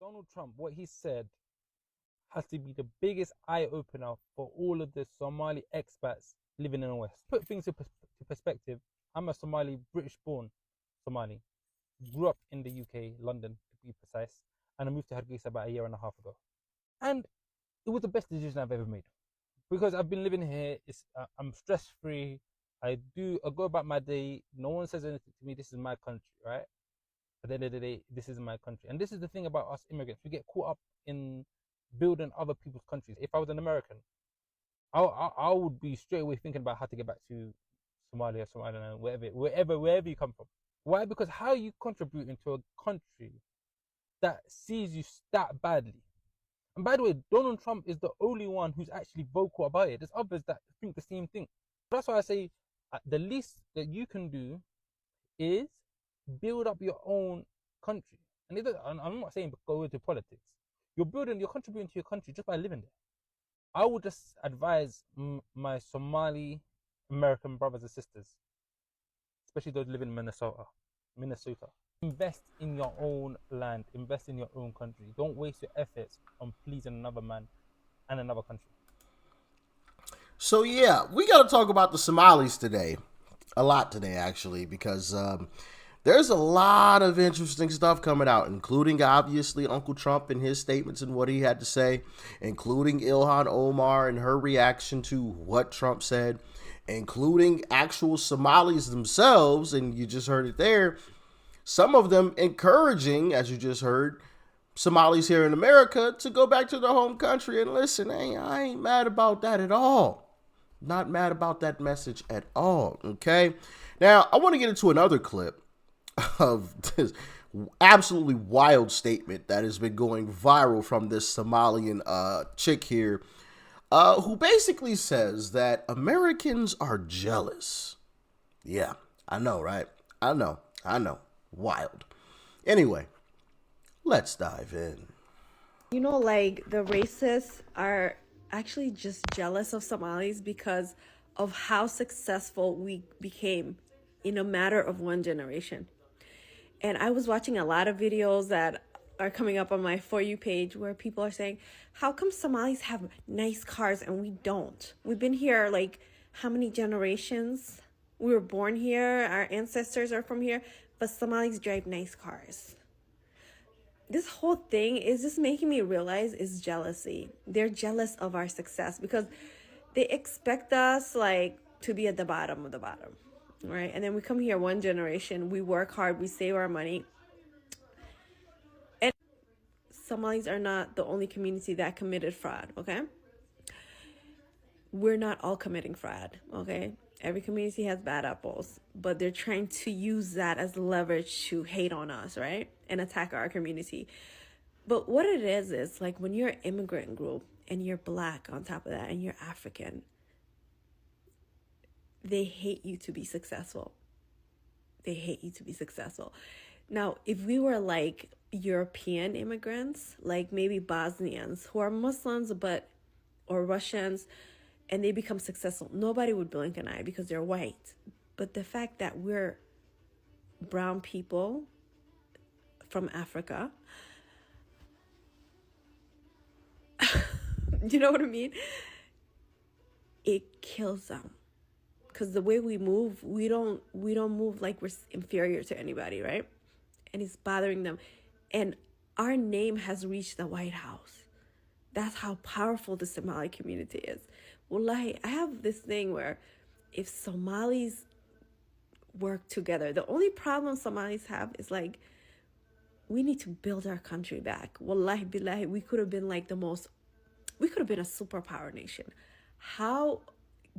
Donald Trump, what he said has to be the biggest eye opener for all of the Somali expats living in the West. Put things to perspective. I'm a Somali, British born Somali. Grew up in the UK, London to be precise, and I moved to Hargeisa about a year and a half ago. And it was the best decision I've ever made because I've been living here. I'm stress free. I go about my day. No one says anything to me. This is my country, right? At the end of the day, this is my country. And this is the thing about us immigrants. We get caught up in building other people's countries. If I was an American, I would be straight away thinking about how to get back to Somalia, Somaliland, wherever you come from. Why? Because how are you contributing to a country that sees you that badly? And by the way, Donald Trump is the only one who's actually vocal about it. There's others that think the same thing. That's why I say the least that you can do is build up your own country. And I'm not saying go into politics. You're contributing to your country just by living there. I would just advise my Somali American brothers and sisters, especially those living in Minnesota. Invest in your own land. Invest in your own country. Don't waste your efforts on pleasing another man and another country. So yeah, we got to talk about the Somalis today, a lot today actually, because there's a lot of interesting stuff coming out, including obviously Uncle Trump and his statements and what he had to say, including Ilhan Omar and her reaction to what Trump said, including actual Somalis themselves, and you just heard it there, some of them encouraging, as you just heard, Somalis here in America to go back to their home country. And listen, I ain't mad about that at all. Not mad about that message at all, okay? Now, I want to get into another clip of this absolutely wild statement that has been going viral from this Somalian chick here, who basically says that Americans are jealous. Yeah, I know, right? I know. Wild. Anyway, let's dive in. You know, like the racists are actually just jealous of Somalis because of how successful we became in a matter of one generation. And I was watching a lot of videos that are coming up on my For You page where people are saying, how come Somalis have nice cars and we don't? We've been here like how many generations? We were born here, our ancestors are from here, but Somalis drive nice cars. This whole thing is just making me realize is jealousy. They're jealous of our success because they expect us like to be at the bottom of the bottom, right? And then we come here one generation, we work hard, we save our money. And Somalis are not the only community that committed fraud, okay? We're not all committing fraud, okay? Every community has bad apples, but they're trying to use that as leverage to hate on us, right? And attack our community. But what it is like when you're an immigrant group and you're Black on top of that and you're African, they hate you to be successful. They hate you to be successful. Now, if we were like European immigrants, like maybe Bosnians who are Muslims or Russians, and they become successful, nobody would blink an eye because they're white. But the fact that we're brown people from Africa, you know what I mean? It kills them. Because the way we move, we don't move like we're inferior to anybody, right? And it's bothering them. And our name has reached the White House. That's how powerful the Somali community is. Wallahi, I have this thing where if Somalis work together, the only problem Somalis have is like, we need to build our country back. Wallahi billahi, we could have been a superpower nation. How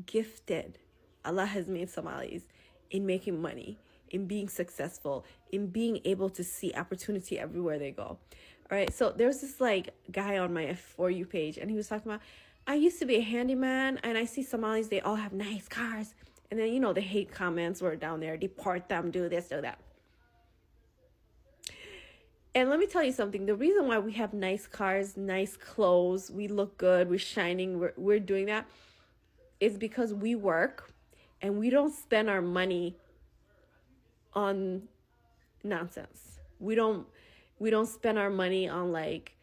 gifted Allah has made Somalis in making money, in being successful, in being able to see opportunity everywhere they go. All right, so there's this like guy on my For You page, and he was talking about, I used to be a handyman, and I see Somalis, they all have nice cars. And then, the hate comments were down there, deport them, do this, do that. And let me tell you something, the reason why we have nice cars, nice clothes, we look good, we're shining, we're doing that, is because we work and we don't spend our money on nonsense. We don't We don't spend our money on like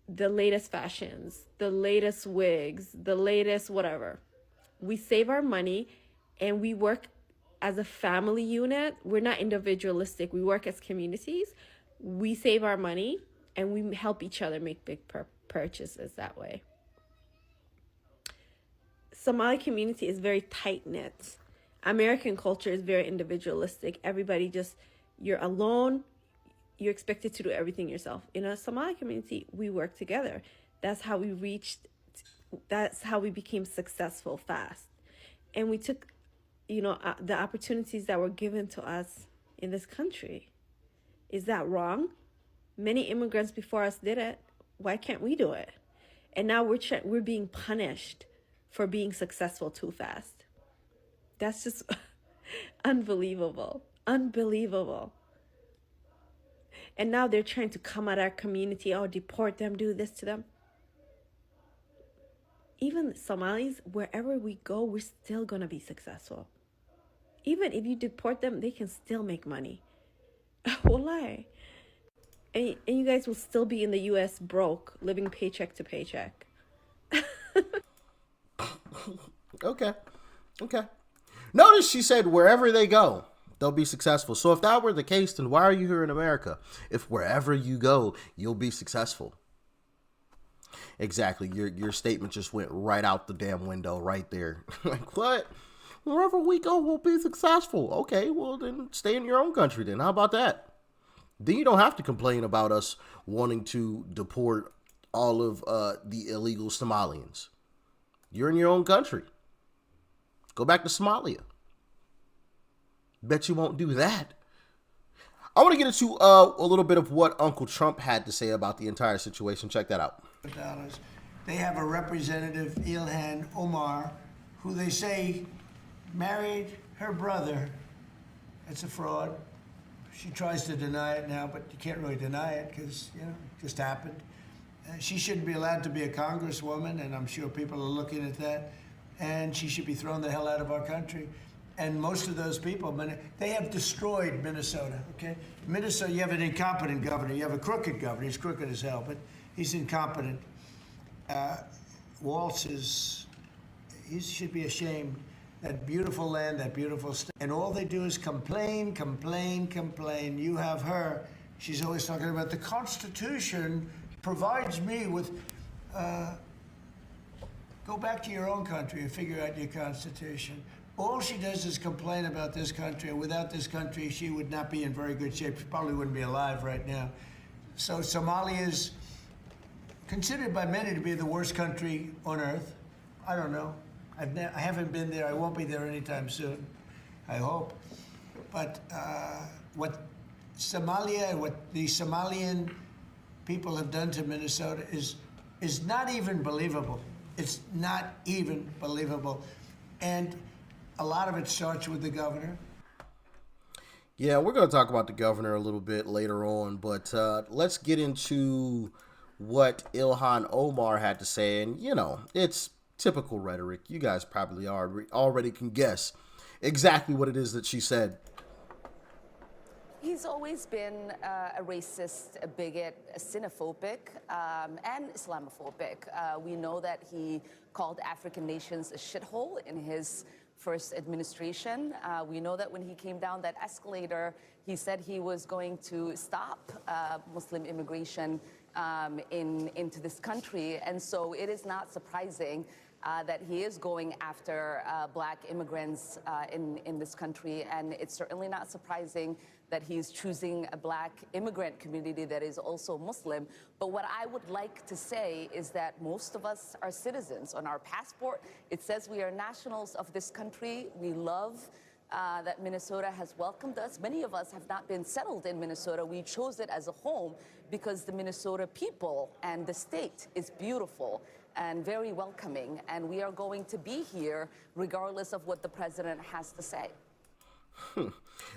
the latest fashions, the latest wigs, the latest whatever. We save our money and we work as a family unit. We're not individualistic. We work as communities. We save our money and we help each other make big purchases that way. Somali community is very tight-knit. American culture is very individualistic. Everybody just, you're alone, you're expected to do everything yourself. In a Somali community, we work together. That's how we became successful fast. And we took, the opportunities that were given to us in this country. Is that wrong? Many immigrants before us did it. Why can't we do it? And now we're being punished for being successful too fast. That's just unbelievable. Unbelievable. And now they're trying to come at our community, deport them, do this to them. Even Somalis, wherever we go, we're still going to be successful. Even if you deport them, they can still make money. Wallahi. And you guys will still be in the U.S. broke, living paycheck to paycheck. Okay. Notice she said wherever they go, they'll be successful. So if that were the case, then why are you here in America? If wherever you go, you'll be successful. Exactly. Your statement just went right out the damn window right there. Like, what? Wherever we go, we'll be successful. Okay, well, then stay in your own country then. How about that? Then you don't have to complain about us wanting to deport all of the illegal Somalians. You're in your own country. Go back to Somalia. Bet you won't do that. I want to get into a little bit of what Uncle Trump had to say about the entire situation. Check that out. They have a representative, Ilhan Omar, who they say married her brother. It's a fraud. She tries to deny it now, but you can't really deny it because, it just happened. She shouldn't be allowed to be a congresswoman, and I'm sure people are looking at that. And she should be thrown the hell out of our country. And most of those people, they have destroyed Minnesota, okay? Minnesota, you have an incompetent governor. You have a crooked governor. He's crooked as hell, but he's incompetent. Waltz he should be ashamed. That beautiful land, that beautiful state. And all they do is complain. You have her. She's always talking about the Constitution provides me with... Go back to your own country and figure out your Constitution. All she does is complain about this country, and without this country, she would not be in very good shape. She probably wouldn't be alive right now. So Somalia is considered by many to be the worst country on earth. I don't know. I haven't been there. I won't be there anytime soon, I hope. But what Somalia, what the Somalian people have done to Minnesota is not even believable. It's not even believable. And a lot of it starts with the governor. Yeah, we're going to talk about the governor a little bit later on, but let's get into what Ilhan Omar had to say. And, it's typical rhetoric. You guys probably already can guess exactly what it is that she said. He's always been a racist, a bigot, a xenophobic, and Islamophobic. We know that he called African nations a shithole in his first administration. We know that when he came down that escalator, he said he was going to stop Muslim immigration into this country. And so it is not surprising that he is going after black immigrants in this country. And it's certainly not surprising that he's choosing a black immigrant community that is also Muslim. But what I would like to say is that most of us are citizens. On our passport, it says we are nationals of this country. We love that Minnesota has welcomed us. Many of us have not been settled in Minnesota. We chose it as a home because the Minnesota people and the state is beautiful and very welcoming. And we are going to be here regardless of what the president has to say.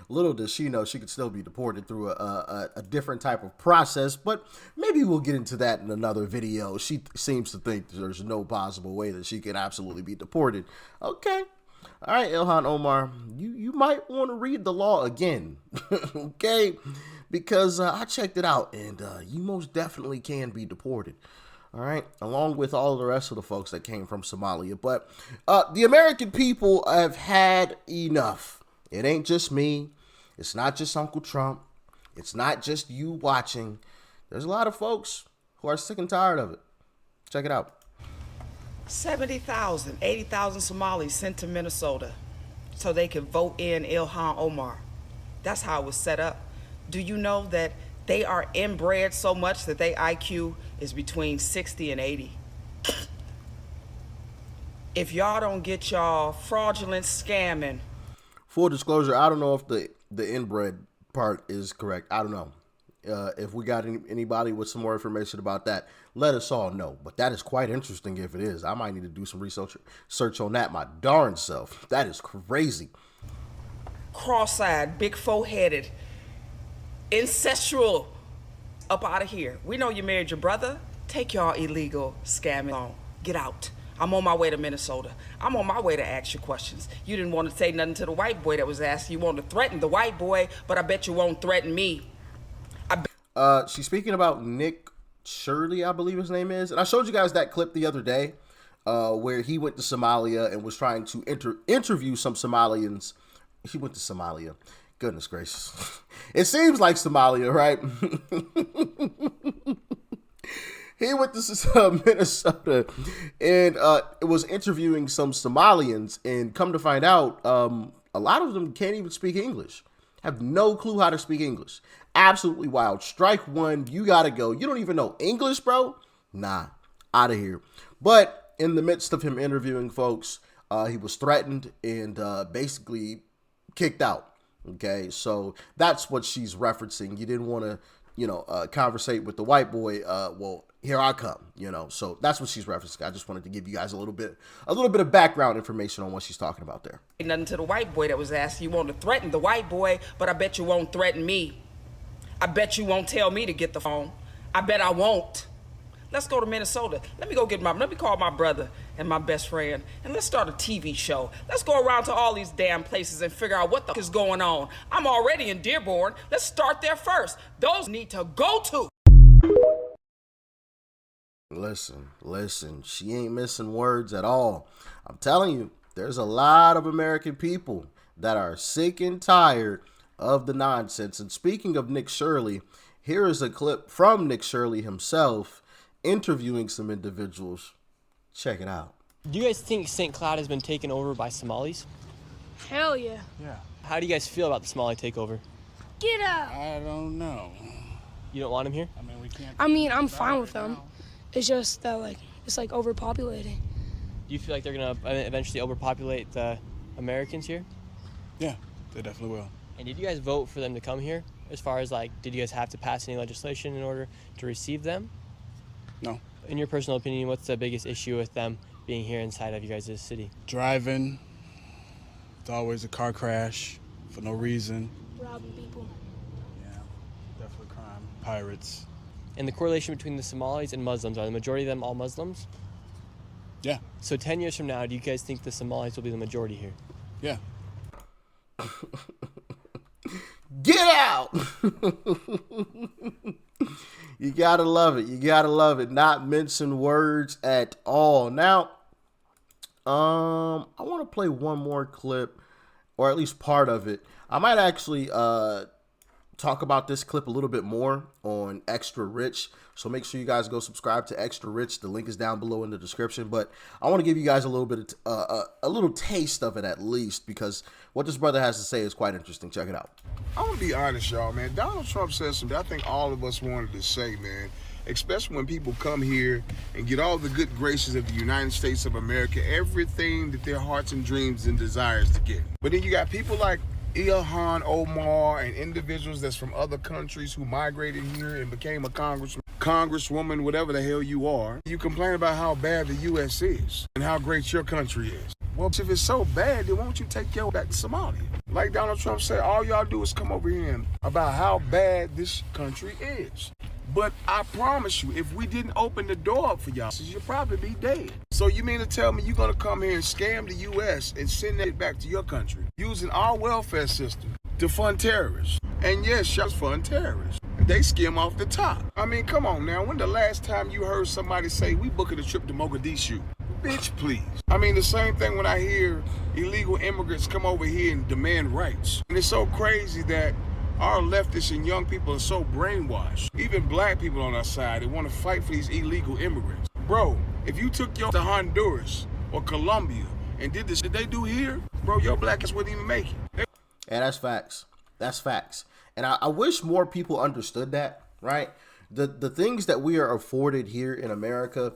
Little does she know she could still be deported through a different type of process, but maybe we'll get into that in another video. She seems to think there's no possible way that she could absolutely be deported. Okay. All right, Ilhan Omar, you might want to read the law again, okay? because I checked it out, and you most definitely can be deported. All right, along with all the rest of the folks that came from Somalia. But the American people have had enough. It ain't just me. It's not just Uncle Trump. It's not just you watching. There's a lot of folks who are sick and tired of it. Check it out. 70,000, 80,000 Somalis sent to Minnesota so they could vote in Ilhan Omar. That's how it was set up. Do you know that they are inbred so much that their IQ is between 60 and 80? If y'all don't get y'all fraudulent scamming. Full disclosure, I don't know if the inbred part is correct. I don't know. If we got anybody with some more information about that, let us all know. But that is quite interesting if it is. I might need to do some research on that my darn self. That is crazy. Cross-eyed, big four-headed, incestual, up out of here. We know you married your brother. Take y'all illegal scamming on. Get out. I'm on my way to Minnesota. I'm on my way to ask you questions. You didn't want to say nothing to the white boy that was asking. You wanted to threaten the white boy, but I bet you won't threaten me. She's speaking about Nick Shirley, I believe his name is. And I showed you guys that clip the other day where he went to Somalia and was trying to interview some Somalians. He went to Somalia. Goodness gracious. It seems like Somalia, right? He went to Minnesota and was interviewing some Somalians, and come to find out, a lot of them can't even speak English. Have no clue how to speak English. Absolutely wild. Strike one. You got to go. You don't even know English, bro? Nah, out of here. But in the midst of him interviewing folks, he was threatened and basically kicked out. Okay, so that's what she's referencing. You didn't want to, conversate with the white boy. Well, here I come, So that's what she's referencing. I just wanted to give you guys a little bit of background information on what she's talking about there. Nothing to the white boy that was asking. You want to threaten the white boy, but I bet you won't threaten me. I bet you won't tell me to get the phone. I bet I won't. Let's go to Minnesota. Let me call my brother and my best friend, and let's start a TV show. Let's go around to all these damn places and figure out what the is going on. I'm already in Dearborn. Let's start there first. Those need to go to. Listen, she ain't missing words at all. I'm telling you, there's a lot of American people that are sick and tired of the nonsense. And speaking of Nick Shirley, here is a clip from Nick Shirley himself interviewing some individuals. Check it out. Do you guys think St. Cloud has been taken over by Somalis? Hell yeah. Yeah. How do you guys feel about the Somali takeover? Get out. I don't know. You don't want them here? I'm fine with them. It's just that, it's overpopulating. Do you feel like they're going to eventually overpopulate the Americans here? Yeah, they definitely will. And did you guys vote for them to come here? As far as, did you guys have to pass any legislation in order to receive them? No. In your personal opinion, what's the biggest issue with them being here inside of you guys' city? Driving. It's always a car crash for no reason. Robbing people. Yeah, definitely crime. Pirates. And the correlation between the Somalis and Muslims, are the majority of them all Muslims? Yeah. So 10 years from now, do you guys think the Somalis will be the majority here? Yeah. Get out! You gotta love it. You gotta love it. Not mincing words at all. Now, I want to play one more clip, or at least part of it. I might actually talk about this clip a little bit more on Extra Rich. So make sure you guys go subscribe to Extra Rich. The link is down below in the description. But I want to give you guys a little bit of a little taste of it at least, because what this brother has to say is quite interesting. Check it out. I'm gonna be honest, y'all, man. Donald Trump said something I think all of us wanted to say, man. Especially when people come here and get all the good graces of the United States of America, everything that their hearts and dreams and desires to get. But then you got people like Ilhan Omar and individuals that's from other countries who migrated here and became a congresswoman, whatever the hell you are. You complain about how bad the U.S. is and how great your country is. Well, if it's so bad, then won't you take your back to Somalia? Like Donald Trump said, all y'all do is come over here and about how bad this country is. But I promise you, if we didn't open the door up for y'all, you'll probably be dead. So you mean to tell me you're gonna come here and scam the U.S. and send that back to your country using our welfare system to fund terrorists And yes, shots fund terrorists. They skim off the top. I mean, come on now. When the last time you heard somebody say, we booking a trip to Mogadishu? Bitch, please. I mean, the same thing when I hear illegal immigrants come over here and demand rights. And it's so crazy that our leftists and young people are so brainwashed. Even black people on our side, they want to fight for these illegal immigrants. Bro, if you took your to Honduras or Colombia and did this that they do here, bro, your black ass wouldn't even make it. Yeah, that's facts. That's facts. And I wish more people understood that, right? The things that we are afforded here in America,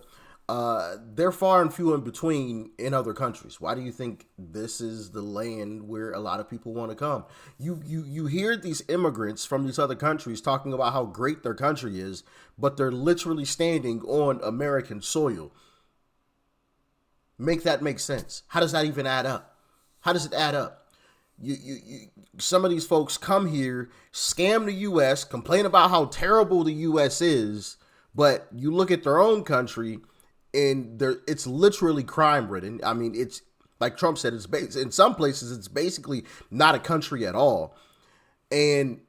they're far and few in between in other countries. Why do you think this is the land where a lot of people want to come? You hear these immigrants from these other countries talking about how great their country is, but they're literally standing on American soil. Make that make sense. How does that even add up? How does it add up? Some of these folks come here, scam the U.S., complain about how terrible the U.S. is, but you look at their own country and it's literally crime ridden. I mean, it's like Trump said, in some places it's basically not a country at all. And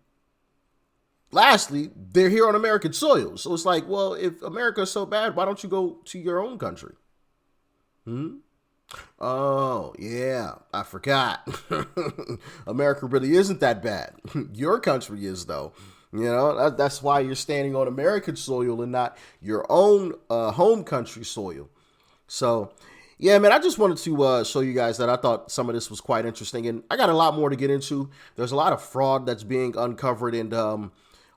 lastly, they're here on American soil. So it's like, well, if America is so bad, why don't you go to your own country? Oh, yeah, I forgot. America really isn't that bad. Your country is, though. You know, that's why you're standing on American soil and not your own home country soil. So, yeah, man, I just wanted to show you guys that I thought some of this was quite interesting. And I got a lot more to get into. There's a lot of fraud that's being uncovered. And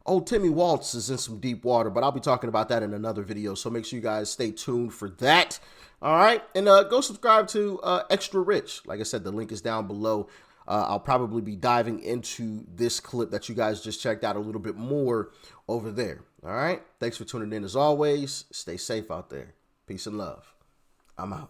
old Timmy Waltz is in some deep water. But I'll be talking about that in another video. So make sure you guys stay tuned for that. All right. And go subscribe to Extra Rich. Like I said, the link is down below. I'll probably be diving into this clip that you guys just checked out a little bit more over there. All right. Thanks for tuning in as always. Stay safe out there. Peace and love. I'm out.